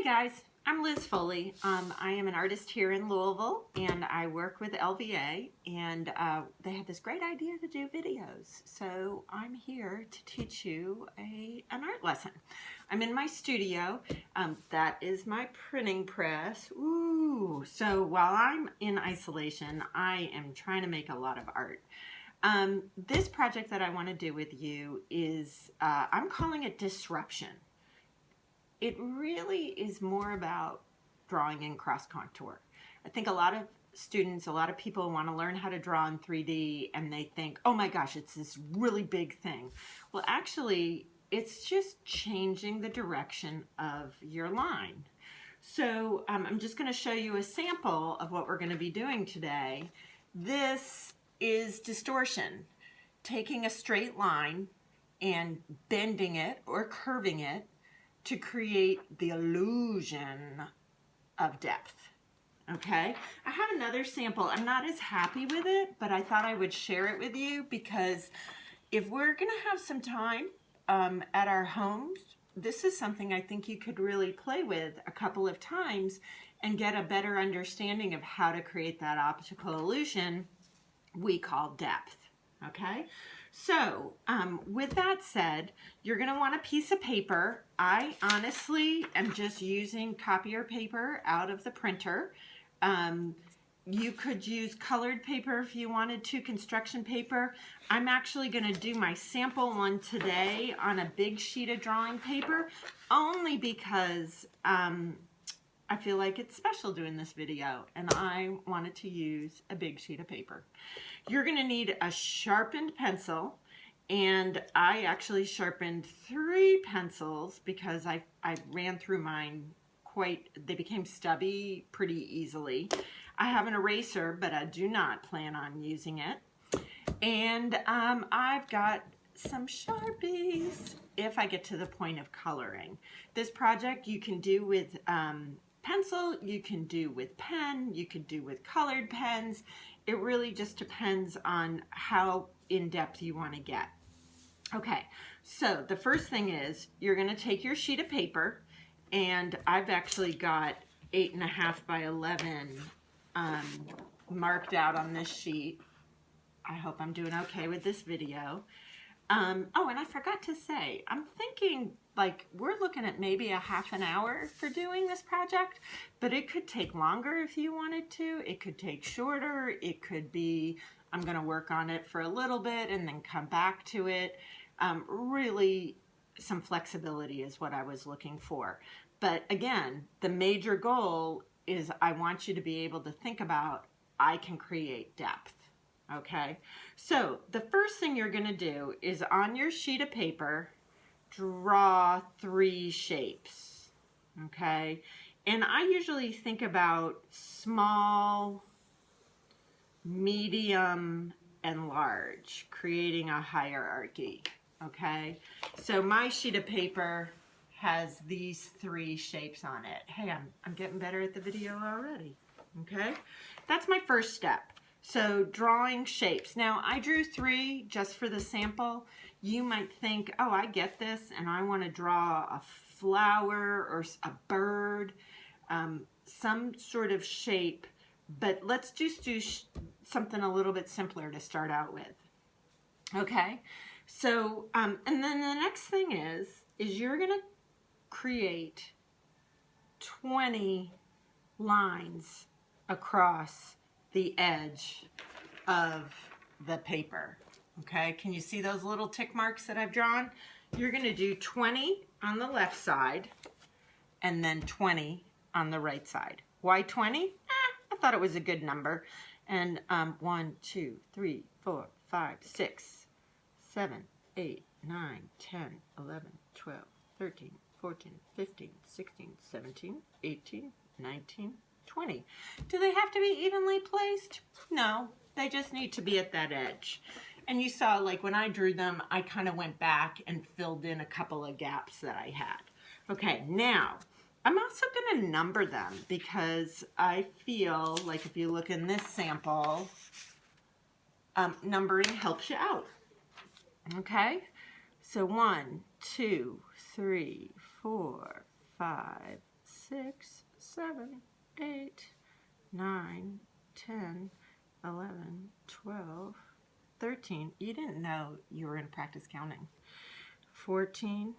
Hey guys, I'm Liz Foley. I am an artist here in Louisville and I work with LVA, and they had this great idea to do videos. So I'm here to teach you an art lesson. I'm in my studio. That is my printing press. Ooh. So while I'm in isolation, I am trying to make a lot of art. This project that I want to do with you is, I'm calling it Disruption. It really is more about drawing in cross contour. I think a lot of students, a lot of people want to learn how to draw in 3D and they think, oh my gosh, it's this really big thing. Well, actually, it's just changing the direction of your line. So I'm just going to show you a sample of what we're going to be doing today. This is distortion, taking a straight line and bending it or curving it to create the illusion of depth. Okay, I have another sample. I'm not as happy with it, but I thought I would share it with you because if we're gonna have some time at our homes, this is something I think you could really play with a couple of times and get a better understanding of how to create that optical illusion we call depth. Okay, so with that said, you're going to want a piece of paper. I honestly am just using copier paper out of the printer. You could use colored paper if you wanted to, construction paper. I'm actually going to do my sample one today on a big sheet of drawing paper, only because I feel like it's special doing this video and I wanted to use a big sheet of paper. You're going to need a sharpened pencil, and I actually sharpened 3 pencils because I ran through mine they became stubby pretty easily. I have an eraser, but I do not plan on using it. And I've got some Sharpies if I get to the point of coloring. This project you can do with pencil, you can do with pen, you can do with colored pens. It really just depends on how in-depth you want to get. Okay, so the first thing is you're going to take your sheet of paper, and I've actually got 8.5 by 11 marked out on this sheet. I hope I'm doing okay with this video. Oh, and I forgot to say, I'm thinking like we're looking at maybe a half an hour for doing this project, but it could take longer if you wanted to. It could take shorter. It could be, I'm going to work on it for a little bit and then come back to it. Really, some flexibility is what I was looking for. But again, the major goal is I want you to be able to think about, I can create depth. Okay, so the first thing you're going to do is on your sheet of paper, draw 3 shapes. Okay, and I usually think about small, medium, and large, creating a hierarchy. Okay, so my sheet of paper has these 3 shapes on it. Hey, I'm getting better at the video already. Okay, that's my first step. So drawing shapes. Now I drew 3 just for the sample. You might think, oh, I get this and I want to draw a flower or a bird, some sort of shape, but let's just do something a little bit simpler to start out with. Okay, so and then the next thing is you're going to create 20 lines across the edge of the paper. Okay, can you see those little tick marks that I've drawn? You're going to do 20 on the left side and then 20 on the right side. Why 20? I thought it was a good number. And 1, 2, 3, 4, 5, 6, 7, 8, 9, 10, 11, 12, 13, 14, 15, 16, 17, 18, 19, 20. Do they have to be evenly placed? No, they just need to be at that edge. And you saw, like when I drew them, I kind of went back and filled in a couple of gaps that I had. Okay, now I'm also going to number them because I feel like if you look in this sample, numbering helps you out. Okay, so 1, 2, 3, 4, 5, 6, 7, 8, 9, 10, 11, 12, 13. You didn't know you were going to practice counting. 14,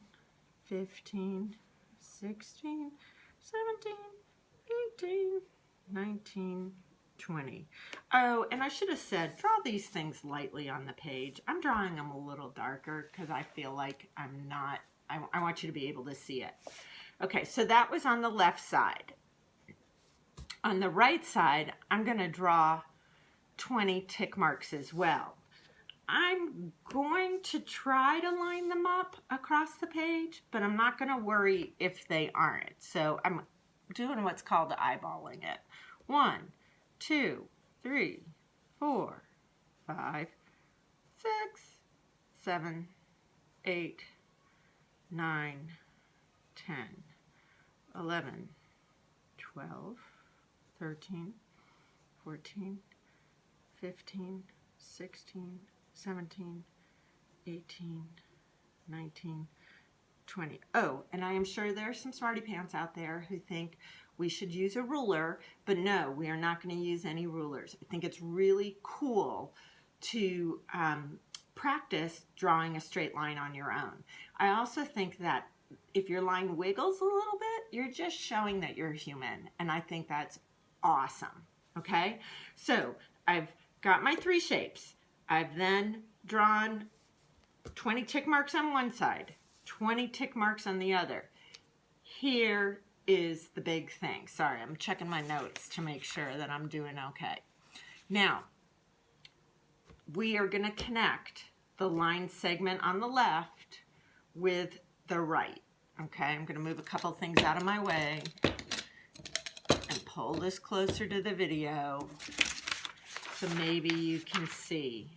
15, 16, 17, 18, 19, 20. Oh, and I should have said, draw these things lightly on the page. I'm drawing them a little darker because I feel like I'm not, I want you to be able to see it. Okay, so that was on the left side. On the right side, I'm going to draw 20 tick marks as well. I'm going to try to line them up across the page, but I'm not going to worry if they aren't. So I'm doing what's called eyeballing it. 1, 2, 3, 4, 5, 6, 7, 8, 9, 10, 11, 12, 13, 14, 15, 16, 17, 18, 19, 20. Oh, and I am sure there are some smarty pants out there who think we should use a ruler, but no, we are not going to use any rulers. I think it's really cool to practice drawing a straight line on your own. I also think that if your line wiggles a little bit, you're just showing that you're human, and I think that's awesome. Okay, so I've got my 3 shapes. I've then drawn 20 tick marks on one side, 20 tick marks on the other. Here is the big thing. Sorry, I'm checking my notes to make sure that I'm doing okay. Now, we are going to connect the line segment on the left with the right. Okay, I'm going to move a couple things out of my way and pull this closer to the video so maybe you can see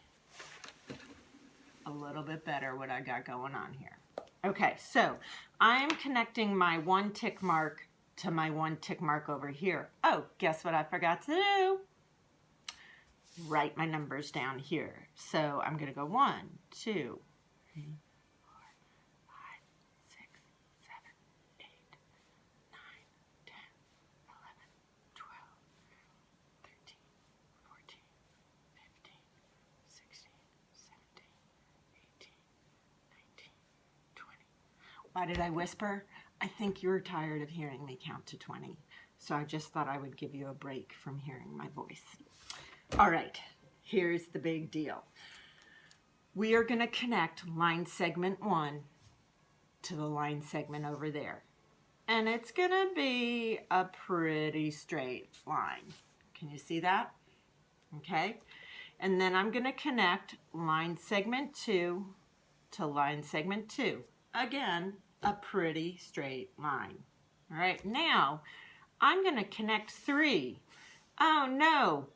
a little bit better what I got going on here. Okay, so I'm connecting my 1 tick mark to my 1 tick mark over here. Oh, guess what I forgot to do? Write my numbers down here. So I'm going to go 1, 2, 3, 4, 5, 6, 7, 8, 9, 10, 11, 12, 13, 14, 15, 16, 17, 18, 19, 20. Why did I whisper? I think you're tired of hearing me count to 20. So I just thought I would give you a break from hearing my voice. All right, here's the big deal. We are going to connect line segment 1 to the line segment over there. And it's going to be a pretty straight line. Can you see that? Okay. And then I'm going to connect line segment 2 to line segment 2. Again, a pretty straight line. All right, now I'm going to connect 3. Oh no,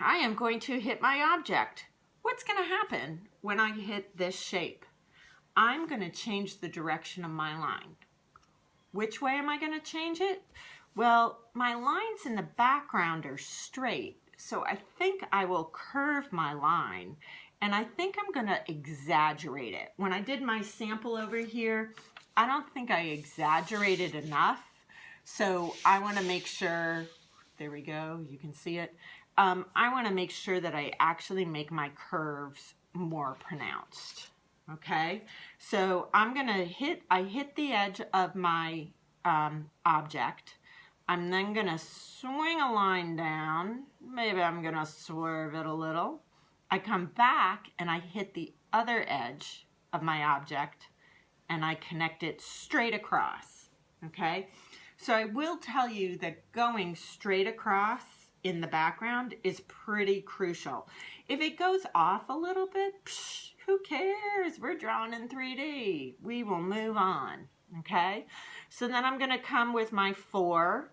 I am going to hit my object. What's going to happen when I hit this shape? I'm going to change the direction of my line. Which way am I going to change it? Well, my lines in the background are straight, so I think I will curve my line, and I think I'm going to exaggerate it. When I did my sample over here, I don't think I exaggerated enough, so I want to make sure, there we go, you can see it. I want to make sure that I actually make my curves more pronounced. Okay, so I'm going to I hit the edge of my object. I'm then going to swing a line down. Maybe I'm going to swerve it a little. I come back and I hit the other edge of my object and I connect it straight across. Okay, so I will tell you that going straight across in the background is pretty crucial. If it goes off a little bit, who cares? We're drawing in 3D. We will move on, okay? So then I'm gonna come with my 4,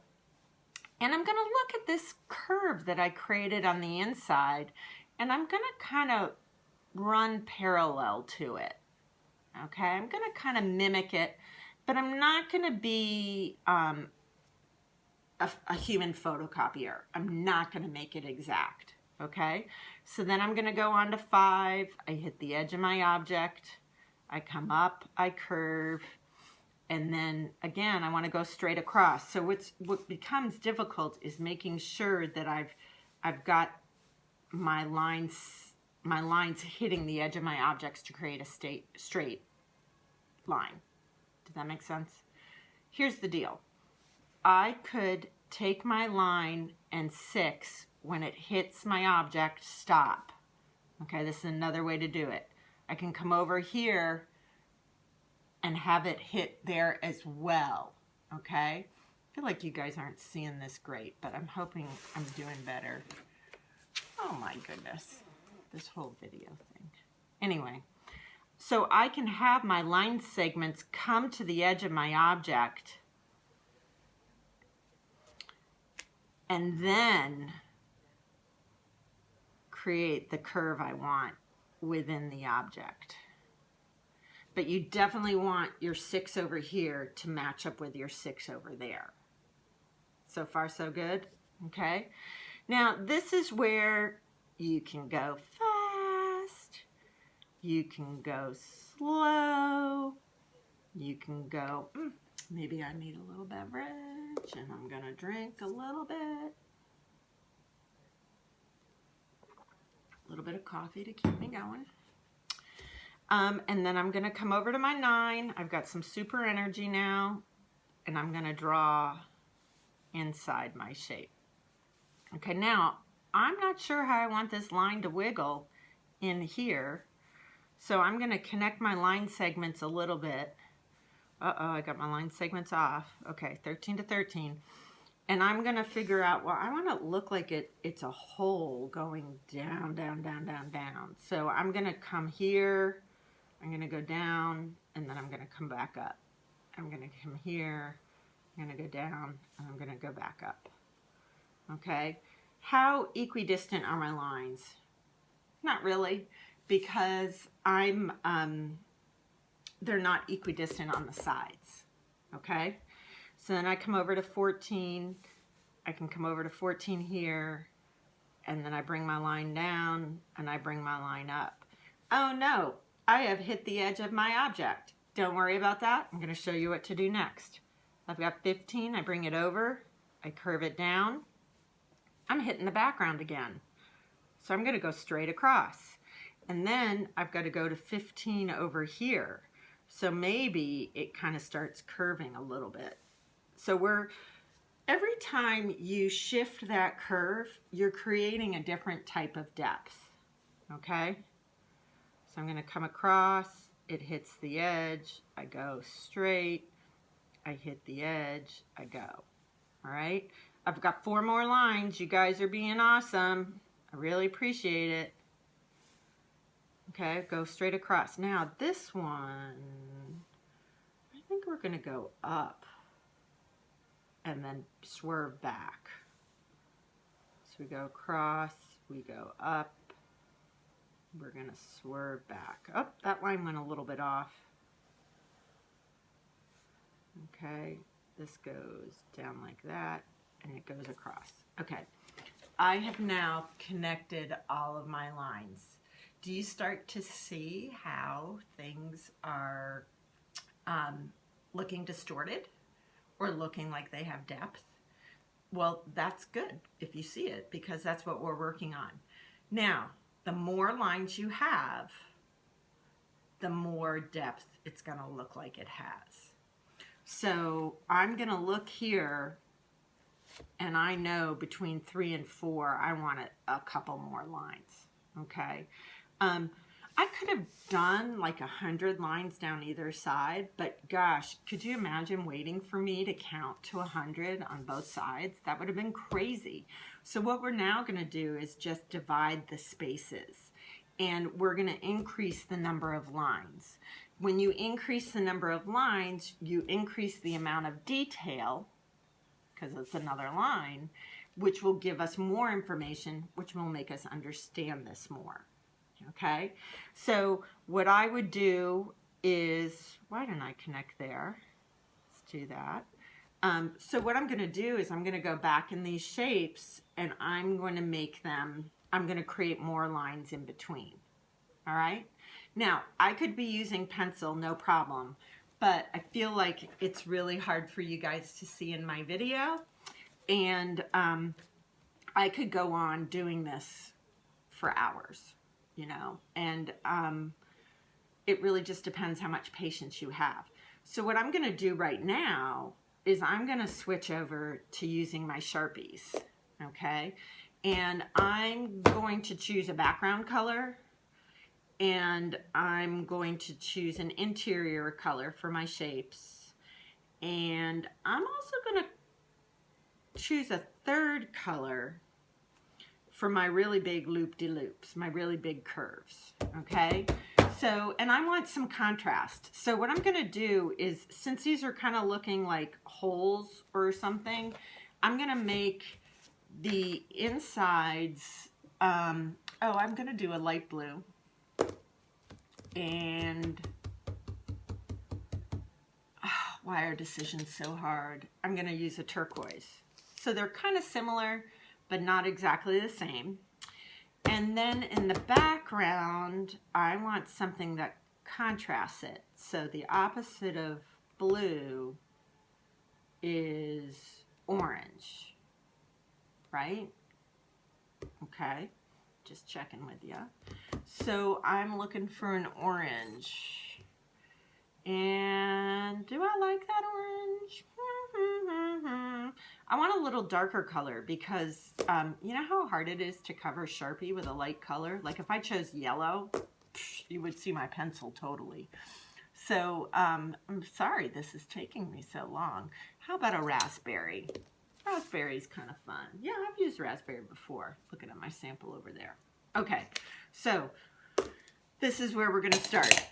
and I'm gonna look at this curve that I created on the inside, and I'm gonna kind of run parallel to it, okay? I'm gonna kind of mimic it, but I'm not gonna be a human photocopier. I'm not gonna make it exact. Okay, so then I'm going to go on to 5. I hit the edge of my object. I come up, I curve, And then again, I want to go straight across. So what becomes difficult is making sure that I've got my lines hitting the edge of my objects to create a straight line. Does that make sense? Here's the deal. I could take my line and 6, when it hits my object, stop. Okay, this is another way to do it. I can come over here and have it hit there as well. Okay? I feel like you guys aren't seeing this great, but I'm hoping I'm doing better. Oh my goodness, this whole video thing. Anyway, so I can have my line segments come to the edge of my object and then create the curve I want within the object. But you definitely want your 6 over here to match up with your 6 over there. So far, so good? Okay. Now, this is where you can go fast, you can go slow, you can go, maybe I need a little beverage, and I'm going to drink a little bit. A little bit of coffee to keep me going. And then I'm going to come over to my 9. I've got some super energy now, and I'm going to draw inside my shape. Okay, now I'm not sure how I want this line to wiggle in here, so I'm going to connect my line segments a little bit. I got my line segments off. Okay, 13 to 13. And I'm going to figure out, well, I want it to look like it's a hole going down, down, down, down, down. So I'm going to come here, I'm going to go down, and then I'm going to come back up. I'm going to come here, I'm going to go down, and I'm going to go back up. Okay? How equidistant are my lines? Not really, because they're not equidistant on the sides. Okay? So then I come over to 14, I can come over to 14 here, and then I bring my line down, and I bring my line up. Oh no, I have hit the edge of my object. Don't worry about that. I'm going to show you what to do next. I've got 15, I bring it over, I curve it down. I'm hitting the background again. So I'm going to go straight across. And then I've got to go to 15 over here. So maybe it kind of starts curving a little bit. So every time you shift that curve, you're creating a different type of depth. Okay? So I'm going to come across, it hits the edge, I go straight, I hit the edge, I go. All right? I've got 4 more lines. You guys are being awesome. I really appreciate it. Okay, go straight across. Now this one, I think we're going to go up and then swerve back. So we go across, we go up, we're going to swerve back. Oh, that line went a little bit off. Okay, this goes down like that, and it goes across. Okay, I have now connected all of my lines. Do you start to see how things are looking distorted or looking like they have depth? Well, that's good if you see it, because that's what we're working on. Now, the more lines you have, the more depth it's going to look like it has. So I'm going to look here, and I know between 3 and 4, I want a couple more lines. Okay. I could have done like 100 lines down either side, but gosh, could you imagine waiting for me to count to 100 on both sides? That would have been crazy. So what we're now going to do is just divide the spaces, and we're going to increase the number of lines. When you increase the number of lines, you increase the amount of detail, because it's another line, which will give us more information, which will make us understand this more. Okay, so what I would do is, why didn't I connect there? Let's do that. So what I'm going to do is I'm going to go back in these shapes, and I'm going to make them, I'm going to create more lines in between. All right, now I could be using pencil, no problem, but I feel like it's really hard for you guys to see in my video. And I could go on doing this for hours, you know, and it really just depends how much patience you have. So what I'm going to do right now is I'm going to switch over to using my Sharpies, okay? And I'm going to choose a background color, and I'm going to choose an interior color for my shapes. And I'm also going to choose a third color for my really big loop-de-loops, my really big curves, okay? So, and I want some contrast. So what I'm gonna do is, since these are kind of looking like holes or something, I'm gonna make the insides, I'm gonna do a light blue. And, why are decisions so hard? I'm gonna use a turquoise. So they're kind of similar, but not exactly the same. And then in the background, I want something that contrasts it. So the opposite of blue is orange, right? Okay, just checking with you. So I'm looking for an orange. And do I like that orange? I want a little darker color because you know how hard it is to cover Sharpie with a light color? Like if I chose yellow, you would see my pencil totally. So I'm sorry this is taking me so long. How about a raspberry? Raspberry's kind of fun. Yeah, I've used raspberry before. Looking at my sample over there. Okay, so this is where we're going to start.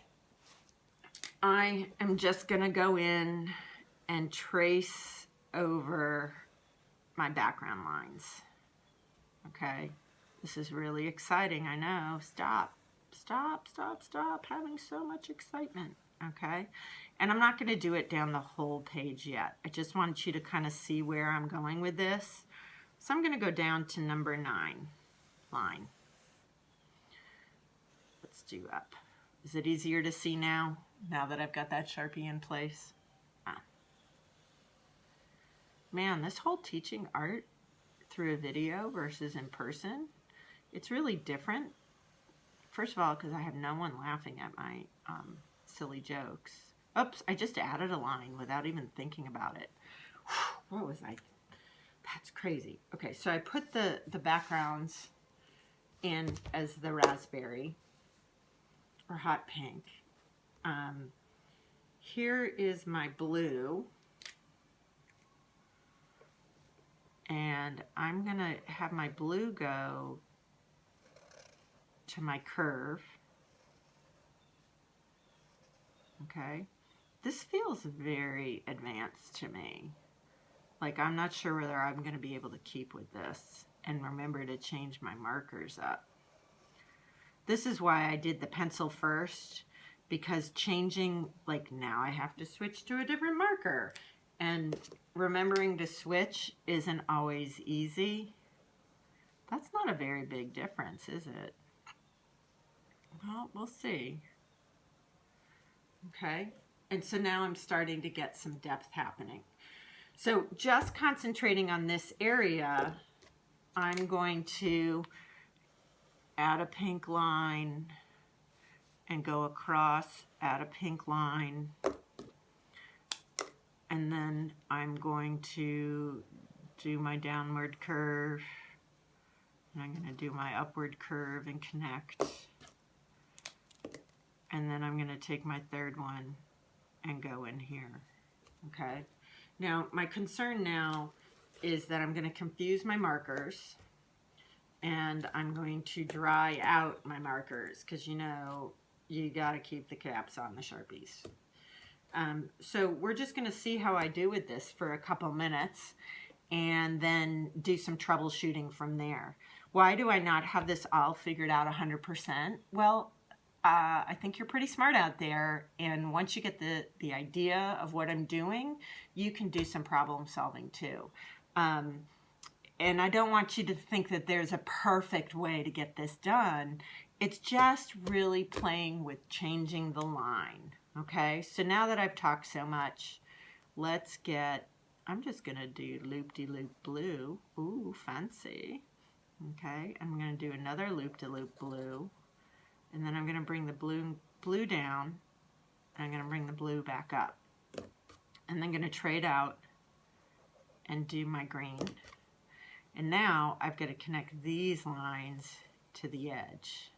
I am just going to go in and trace over my background lines. Okay, this is really exciting, I know. Stop having so much excitement. Okay, and I'm not going to do it down the whole page yet. I just want you to kind of see where I'm going with this. So I'm going to go down to number 9 line. Let's do up. Is it easier to see now that I've got that Sharpie in place? Man, this whole teaching art through a video versus in person, it's really different. First of all, because I have no one laughing at my silly jokes. Oops, I just added a line without even thinking about it. What was I? That's crazy. Okay, so I put the backgrounds in as the raspberry or hot pink. Here is my blue. And I'm going to have my blue go to my curve. Okay. This feels very advanced to me. Like I'm not sure whether I'm going to be able to keep with this. And remember to change my markers up. This is why I did the pencil first. Because changing, like now I have to switch to a different marker. And remembering to switch isn't always easy. That's not a very big difference, is it? Well, we'll see. Okay, and so now I'm starting to get some depth happening. So just concentrating on this area, I'm going to add a pink line and go across, add a pink line. And then I'm going to do my downward curve. And I'm going to do my upward curve and connect. And then I'm going to take my third one and go in here. Okay. Now, my concern now is that I'm going to confuse my markers. And I'm going to dry out my markers. Because, you know, you got to keep the caps on the Sharpies. So we're just going to see how I do with this for a couple minutes and then do some troubleshooting from there. Why do I not have this all figured out 100%? Well, I think you're pretty smart out there, and once you get the idea of what I'm doing, you can do some problem solving too. And I don't want you to think that there's a perfect way to get this done. It's just really playing with changing the line. Okay, so now that I've talked so much, let's get, I'm just going to do loop-de-loop blue. Ooh, fancy. Okay, I'm going to do another loop-de-loop blue. And then I'm going to bring the blue down. And I'm going to bring the blue back up. And then I'm going to trade out and do my green. And now I've got to connect these lines to the edge.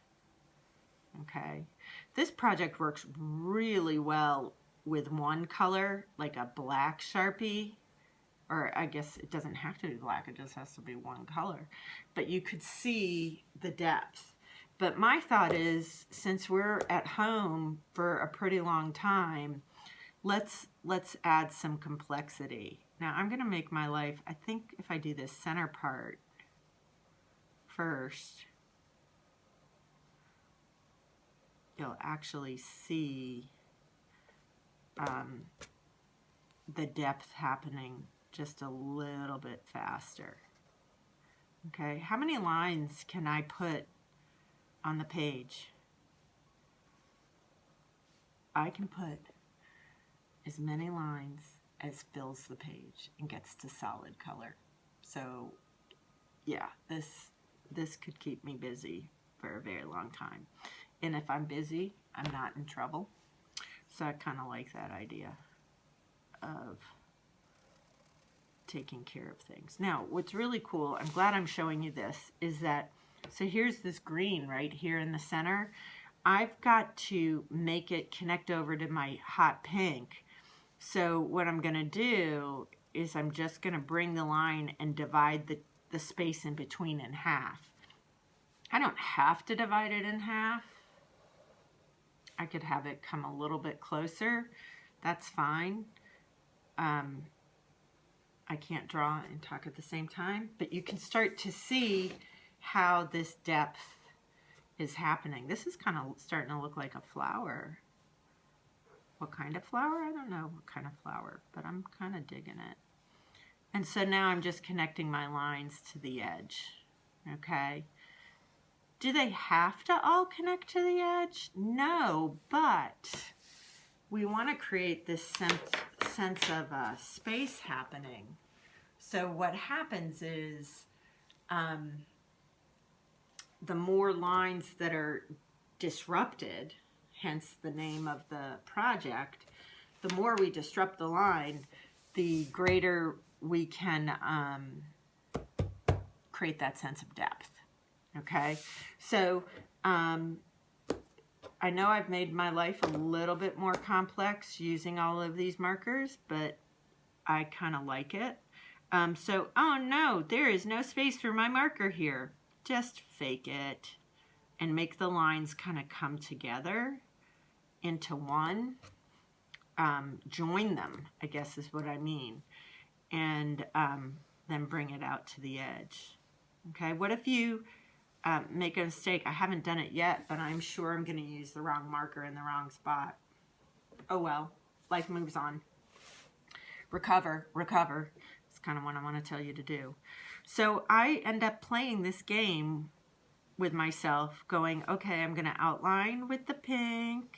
Okay, this project works really well with one color, like a black Sharpie, or I guess it doesn't have to be black, it just has to be one color, but you could see the depth. But my thought is, since we're at home for a pretty long time, let's add some complexity. Now I'm going to make my life, I think if I do this center part first, you'll actually see the depth happening just a little bit faster. Okay, how many lines can I put on the page? I can put as many lines as fills the page and gets to solid color. So yeah, this could keep me busy for a very long time. And if I'm busy, I'm not in trouble. So I kind of like that idea of taking care of things. Now, what's really cool, I'm glad I'm showing you this, is that, so here's this green right here in the center. I've got to make it connect over to my hot pink. So what I'm going to do is I'm just going to bring the line and divide the space in between in half. I don't have to divide it in half. I could have it come a little bit closer. That's fine. I can't draw and talk at the same time, but you can start to see how this depth is happening. This is kind of starting to look like a flower. What kind of flower? I don't know what kind of flower, but I'm kind of digging it. And so now I'm just connecting my lines to the edge. Okay. Do they have to all connect to the edge? No, but we want to create this sense of space happening. So what happens is the more lines that are disrupted, hence the name of the project, the more we disrupt the line, the greater we can create that sense of depth. Okay, so I know I've made my life a little bit more complex using all of these markers, but I kind of like it. So, oh no, there is no space for my marker here. Just fake it and make the lines kind of come together into one. Join them, I guess is what I mean. And then bring it out to the edge. Okay, what if you make a mistake? I haven't done it yet, but I'm sure I'm going to use the wrong marker in the wrong spot. Oh well, life moves on. Recover, recover. It's kind of what I want to tell you to do. So I end up playing this game with myself, going, okay, I'm going to outline with the pink.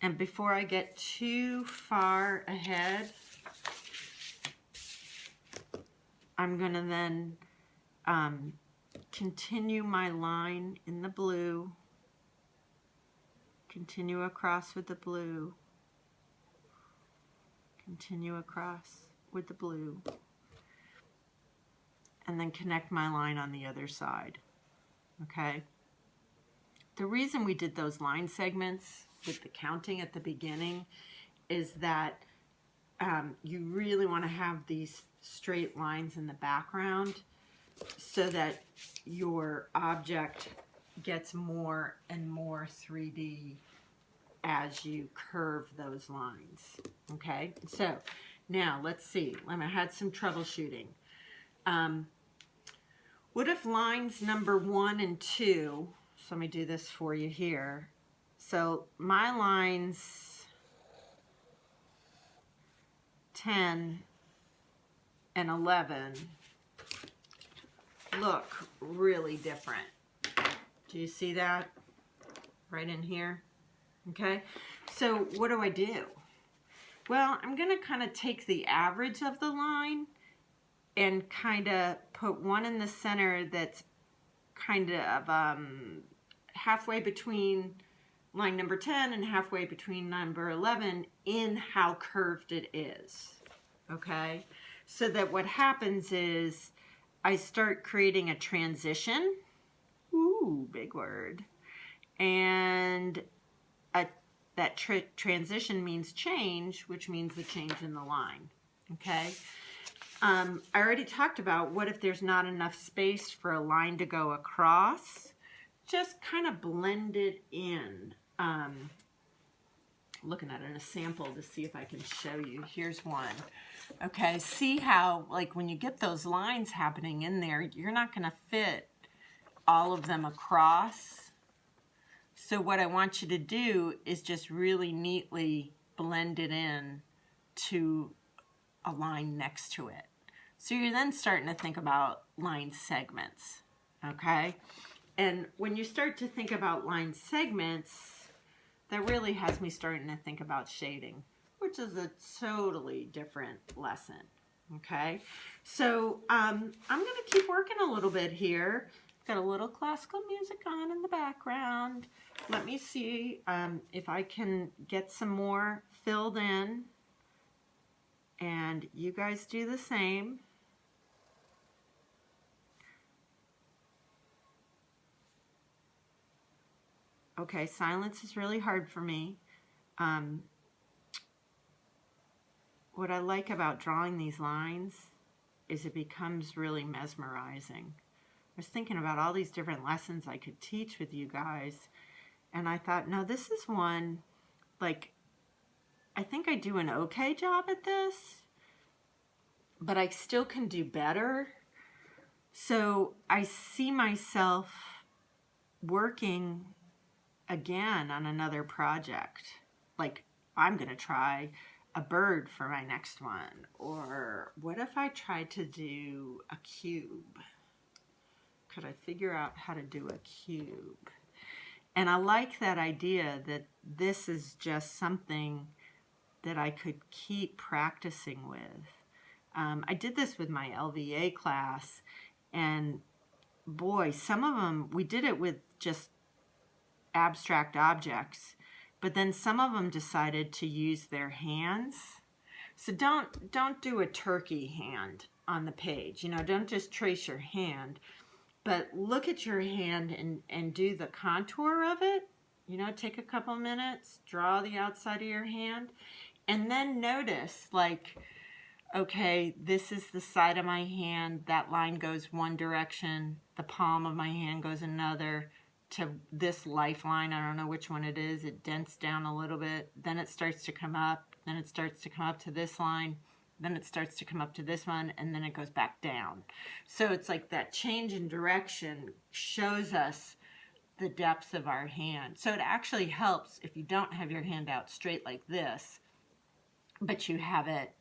And before I get too far ahead, I'm going to then continue my line in the blue, continue across with the blue, continue across with the blue, and then connect my line on the other side. Okay? The reason we did those line segments with the counting at the beginning is that you really want to have these straight lines in the background so that your object gets more and more 3D as you curve those lines. Okay, so now let's see. I had some troubleshooting. What if lines number 1 and 2, so let me do this for you here. So my lines 10 and 11 look really different. Do you see that? right in here. Okay, so what do I do? Well, I'm going to kind of take the average of the line and kind of put one in the center that's kind of halfway between line number 10 and halfway between number 11 in how curved it is. Okay, so that what happens is I start creating a transition. Ooh, big word. And that transition means change, which means the change in the line. Okay. I already talked about what if there's not enough space for a line to go across. Just kind of blend it in. Looking at a sample to see if I can show you. Here's one. Okay, see how like when you get those lines happening in there, you're not going to fit all of them across. So what I want you to do is just really neatly blend it in to a line next to it. So you're then starting to think about line segments, okay? And when you start to think about line segments, that really has me starting to think about shading, which is a totally different lesson, okay? So I'm gonna keep working a little bit here. Got a little classical music on in the background. Let me see if I can get some more filled in. And you guys do the same. Okay, silence is really hard for me. What I like about drawing these lines is it becomes really mesmerizing. I was thinking about all these different lessons I could teach with you guys, and I thought, no, this is one, like, I think I do an okay job at this, but I still can do better. So I see myself working again on another project. Like, I'm going to try a bird for my next one. Or what if I tried to do a cube? Could I figure out how to do a cube? And I like that idea that this is just something that I could keep practicing with. I did this with my LVA class, and boy, some of them, we did it with just abstract objects, but then some of them decided to use their hands. So don't do a turkey hand on the page. You know, don't just trace your hand, but look at your hand and do the contour of it. You know, take a couple minutes, draw the outside of your hand, and then notice, like, okay, this is the side of my hand, that line goes one direction, the palm of my hand goes another, to this lifeline, I don't know which one it is, it dents down a little bit, then it starts to come up, then it starts to come up to this line, then it starts to come up to this one, and then it goes back down. So it's like that change in direction shows us the depth of our hand. So it actually helps if you don't have your hand out straight like this, but you have it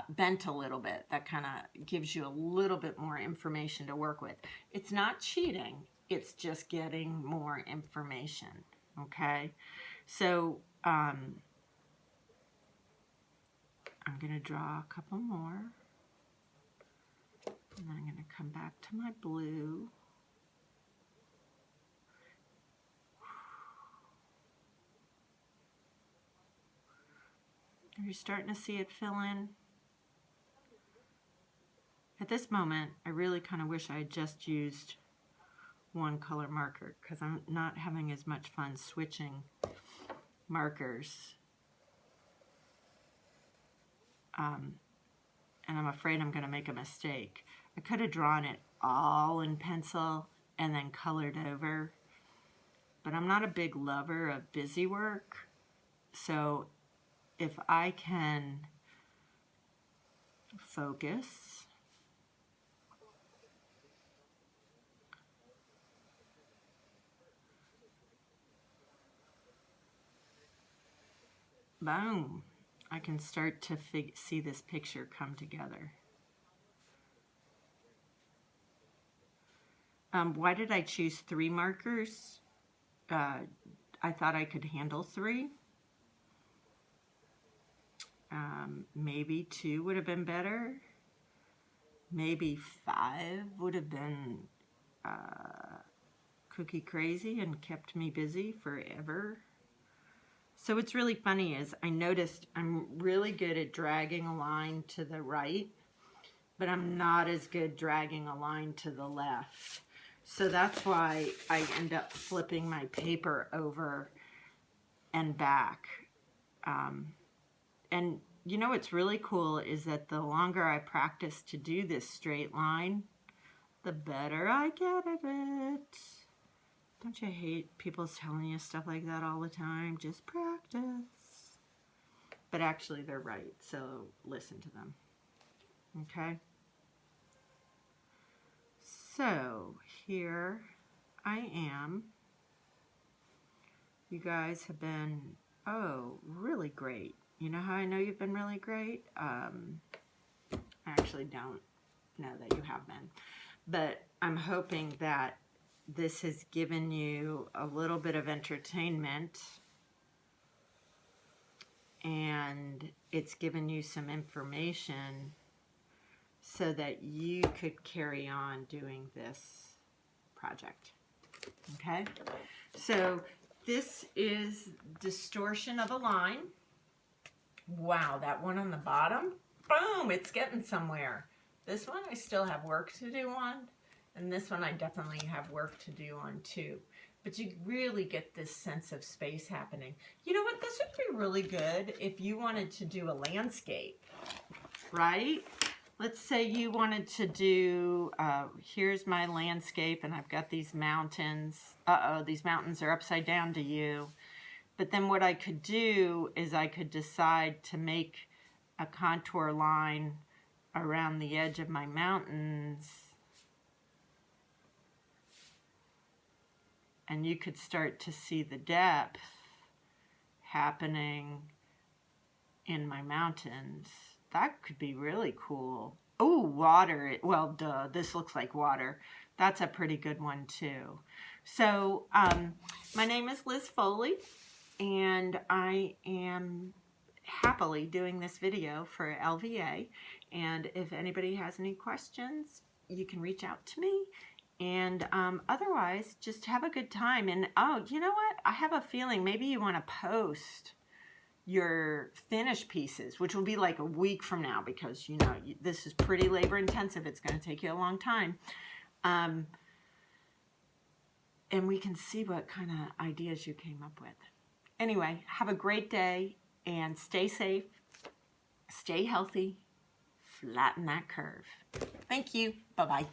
bent a little bit. That kind of gives you a little bit more information to work with. It's not cheating, it's just getting more information, okay? So I'm going to draw a couple more, and then I'm going to come back to my blue. Are you starting to see it fill in? At this moment, I really kind of wish I had just used one color marker because I'm not having as much fun switching markers. And I'm afraid I'm going to make a mistake. I could have drawn it all in pencil and then colored over, but I'm not a big lover of busy work. So if I can focus, boom, I can start to see this picture come together. Why did I choose 3 markers? I thought I could handle 3. Maybe 2 would have been better. Maybe 5 would have been cookie crazy and kept me busy forever. So what's really funny is I noticed I'm really good at dragging a line to the right, but I'm not as good dragging a line to the left. So that's why I end up flipping my paper over and back. And you know what's really cool is that the longer I practice to do this straight line, the better I get at it. Don't you hate people telling you stuff like that all the time? Just practice. But actually they're right, so listen to them. Okay? So here I am. You guys have been, really great. You know how I know you've been really great? I actually don't know that you have been. But I'm hoping that this has given you a little bit of entertainment and it's given you some information so that you could carry on doing this project. Okay? So this is distortion of a line. Wow, that one on the bottom, boom, it's getting somewhere. This one I still have work to do on, and this one I definitely have work to do on too. But you really get this sense of space happening. You know what, this would be really good if you wanted to do a landscape, right? Let's say you wanted to do, here's my landscape and I've got these mountains. These mountains are upside down to you. But then what I could do is I could decide to make a contour line around the edge of my mountains. And you could start to see the depth happening in my mountains. That could be really cool. Oh, water. Well, duh, this looks like water. That's a pretty good one too. So my name is Liz Foley, and I am happily doing this video for LVA. And if anybody has any questions, you can reach out to me. And otherwise, just have a good time. And oh, you know what? I have a feeling maybe you want to post your finished pieces, which will be like a week from now, because you know this is pretty labor intensive. It's going to take you a long time. And we can see what kind of ideas you came up with. Anyway, have a great day and stay safe, stay healthy, flatten that curve. Thank you. Bye-bye.